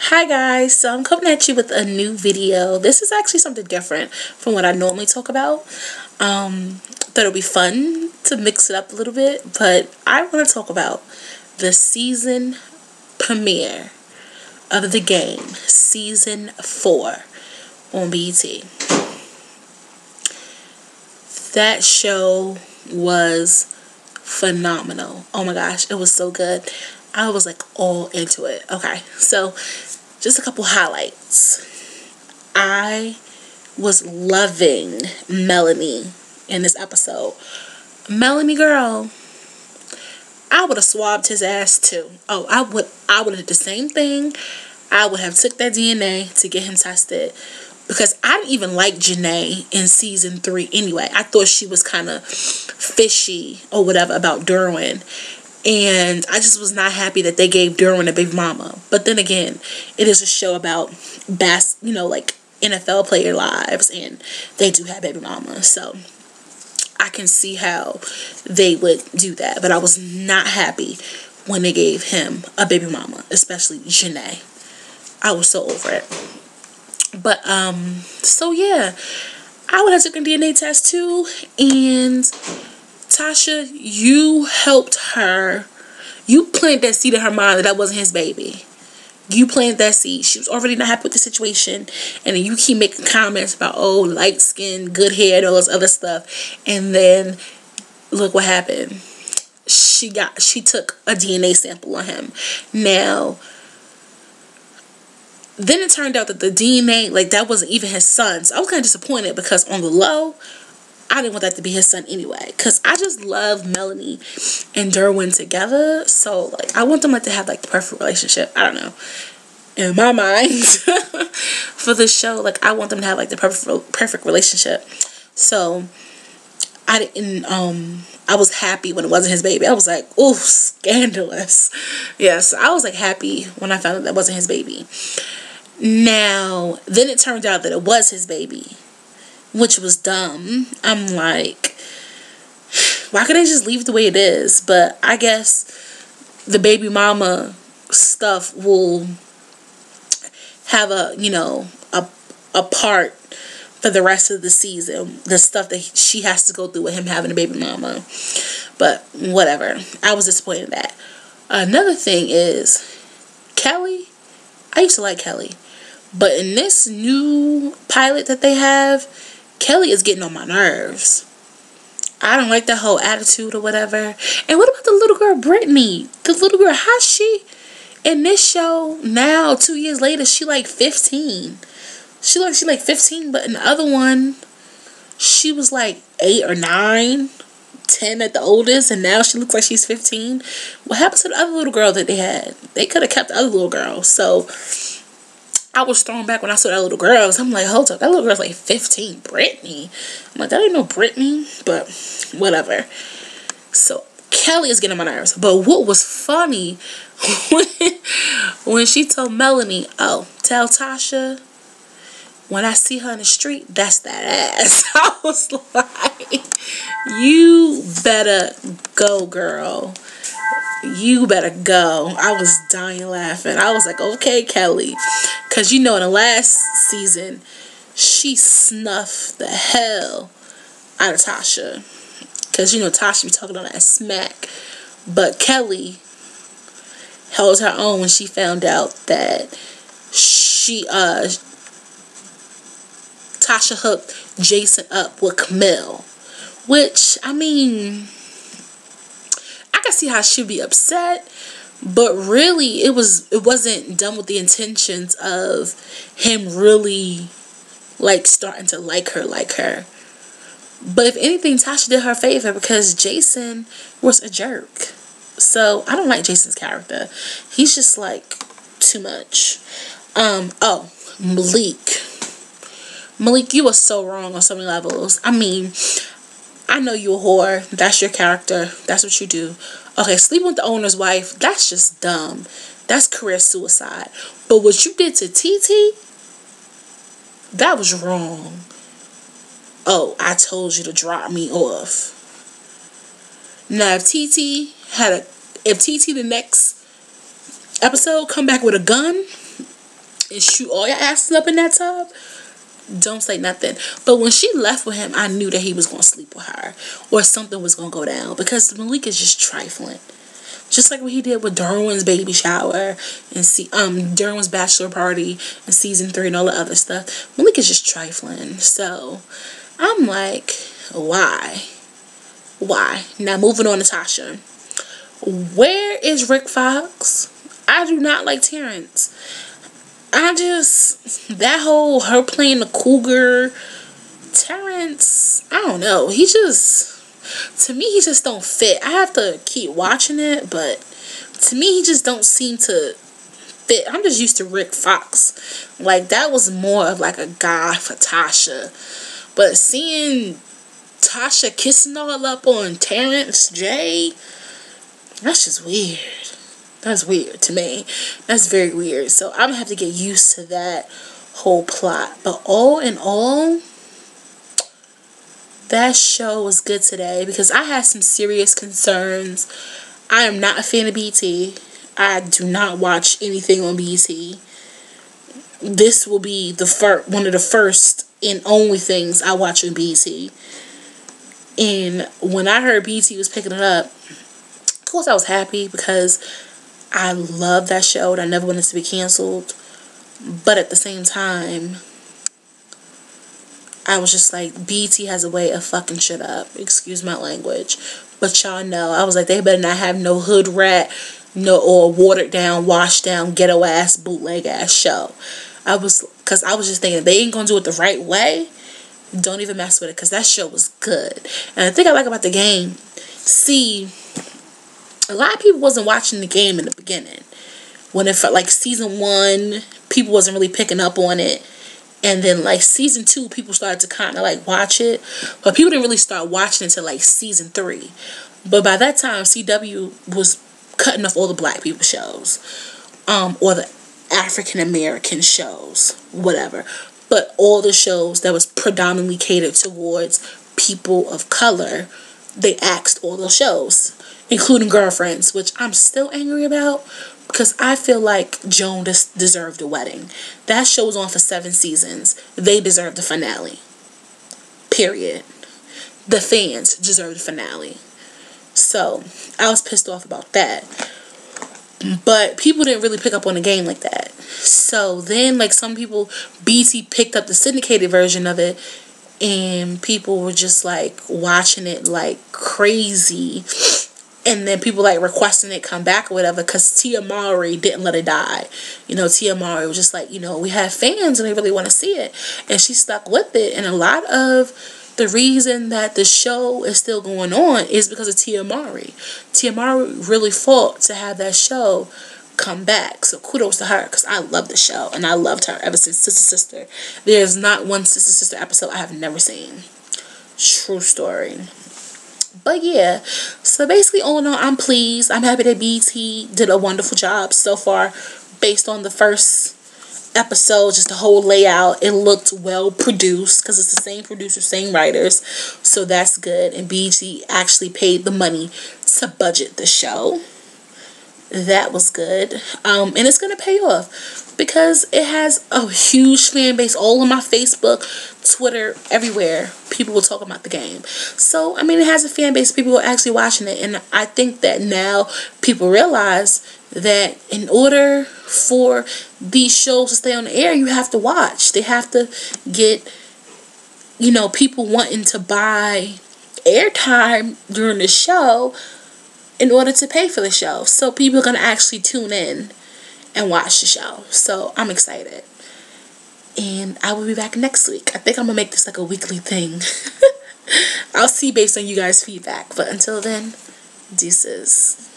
Hi guys, so I'm coming at you with a new video. This is actually something different from what I normally talk about. Thought it'll be fun to mix it up a little bit, but I want to talk about the season premiere of The Game, season 4 on BET. That show was phenomenal. Oh my gosh, it was so good. I was like all into it. Okay, so just a couple highlights. I was loving Melanie in this episode. Melanie girl, I would have swabbed his ass too. Oh, I would have did the same thing. I would have took that DNA to get him tested. Because I didn't even like Janae in season 3 anyway. I thought she was kind of fishy or whatever about Derwin. And I just was not happy that they gave Derwin a baby mama. But then again, it is a show about like NFL player lives, and they do have baby mamas. So I can see how they would do that. But I was not happy when they gave him a baby mama, especially Janae. I was so over it. But so yeah, I would have taken a DNA test too. And Tasha, you helped her. You planted that seed in her mind that wasn't his baby. You planted that seed. She was already not happy with the situation. And then you keep making comments about, oh, light skin, good hair, and all this other stuff. And then look what happened. She took a DNA sample on him. Now, then it turned out that the DNA, like, that wasn't even his son. So I was kind of disappointed because on the low, I didn't want that to be his son anyway. Because I just love Melanie and Derwin together. So, like, I want them, like, to have, like, the perfect relationship. I don't know. In my mind, for the show, like, I want them to have, like, the perfect relationship. So, I didn't, I was happy when it wasn't his baby. I was like, ooh, scandalous. Yes, I was, like, happy when I found out that wasn't his baby. Now, then it turned out that it was his baby, which was dumb. I'm like, why could they just leave it the way it is? But I guess the baby mama stuff will have a part for the rest of the season. The stuff that she has to go through with him having a baby mama. But whatever. I was disappointed in that. Another thing is, Kelly, I used to like Kelly. But in this new pilot that they have, Kelly is getting on my nerves. I don't like that whole attitude or whatever. And what about the little girl, Brittany? The little girl, how's she in this show now, 2 years later, she like 15. She like 15, but in the other one, she was like 8 or 9, 10 at the oldest, and now she looks like she's 15. What happened to the other little girl that they had? They could have kept the other little girl. So I was thrown back when I saw that little girl. I'm like, hold up, that little girl's like 15. Brittany. I'm like, that ain't no Brittany, but whatever. So Kelly is getting on my nerves. But what was funny when she told Melanie, oh, tell Tasha when I see her in the street, that's that ass. I was like, you better go, girl. You better go. I was dying laughing. I was like, okay, Kelly. Because, in the last season, she snuffed the hell out of Tasha. Because, Tasha be talking on that smack. But Kelly held her own when she found out that Tasha hooked Jason up with Camille. Which, I mean, I can see how she'd be upset, but really it wasn't done with the intentions of him really like starting to like her. But if anything, Tasha did her a favor because Jason was a jerk. So I don't like Jason's character. He's just like too much. Malik, you were so wrong on so many levels. I mean, I know you a whore. That's your character. That's what you do. Okay, sleeping with the owner's wife, that's just dumb. That's career suicide. But what you did to TT, that was wrong. Oh, I told you to drop me off. Now, if TT the next episode come back with a gun, and shoot all your asses up in that tub, don't say nothing. But when she left with him, I knew that he was going to sleep with her or something was going to go down, because Malik is just trifling. Just like what he did with Derwin's baby shower and Derwin's bachelor party and season 3 and all the other stuff. Malik is just trifling. So I'm like, why? Now moving on to Tasha. Where is Rick Fox? I do not like Terrence. That whole her playing the cougar, Terrence, I don't know. To me, he just don't fit. I have to keep watching it, but to me, he just don't seem to fit. I'm just used to Rick Fox. Like, that was more of like a guy for Tasha. But seeing Tasha kissing all up on Terrence J, that's just weird. That's weird to me. That's very weird. So I'm gonna have to get used to that whole plot. But all in all, that show was good today, because I had some serious concerns. I am not a fan of BT. I do not watch anything on BT. This will be one of the first and only things I watch on BT. And when I heard BT was picking it up, of course I was happy, because I love that show and I never wanted it to be canceled. But at the same time, I was just like, BT has a way of fucking shit up. Excuse my language. But y'all know, I was like, they better not have no hood rat, or watered down, washed down, ghetto ass, bootleg ass show. Because I was just thinking, if they ain't gonna do it the right way, don't even mess with it, because that show was good. And the thing I like about the game, see, a lot of people wasn't watching the game in the beginning. When it felt like season 1, people wasn't really picking up on it. And then like season 2, people started to kind of like watch it. But people didn't really start watching until like season 3. But by that time, CW was cutting off all the black people shows. Or the African American shows. Whatever. But all the shows that was predominantly catered towards people of color, they axed all those shows, including Girlfriends, which I'm still angry about, because I feel like Joan deserved a wedding. That show was on for 7 seasons. They deserved the finale. Period. The fans deserved the finale. So I was pissed off about that. But people didn't really pick up on the game like that. So then, like, some people, BT picked up the syndicated version of it, and people were just like watching it like crazy. And then people like requesting it come back or whatever, because Tia Mowry didn't let it die. Tia Mowry was just like, we have fans and they really want to see it. And she stuck with it. And a lot of the reason that the show is still going on is because of Tia Mowry. Tia Mowry really fought to have that show come back. So kudos to her, because I love the show. And I loved her ever since Sister Sister. There's not one Sister Sister episode I have never seen. True story. But yeah, so basically all in all, I'm pleased. I'm happy that BT did a wonderful job so far. Based on the first episode, just the whole layout, it looked well produced, because it's the same producers, same writers, so that's good. And BT actually paid the money to budget the show. That was good. And it's gonna pay off, because it has a huge fan base all on my Facebook, Twitter, everywhere. People will talk about the game. So, it has a fan base. People are actually watching it. And I think that now people realize that in order for these shows to stay on the air, you have to watch. They have to get, people wanting to buy airtime during the show in order to pay for the show. So people are going to actually tune in and watch the show. So I'm excited. And I will be back next week. I think I'm going to make this like a weekly thing. I'll see based on you guys' feedback. But until then, deuces.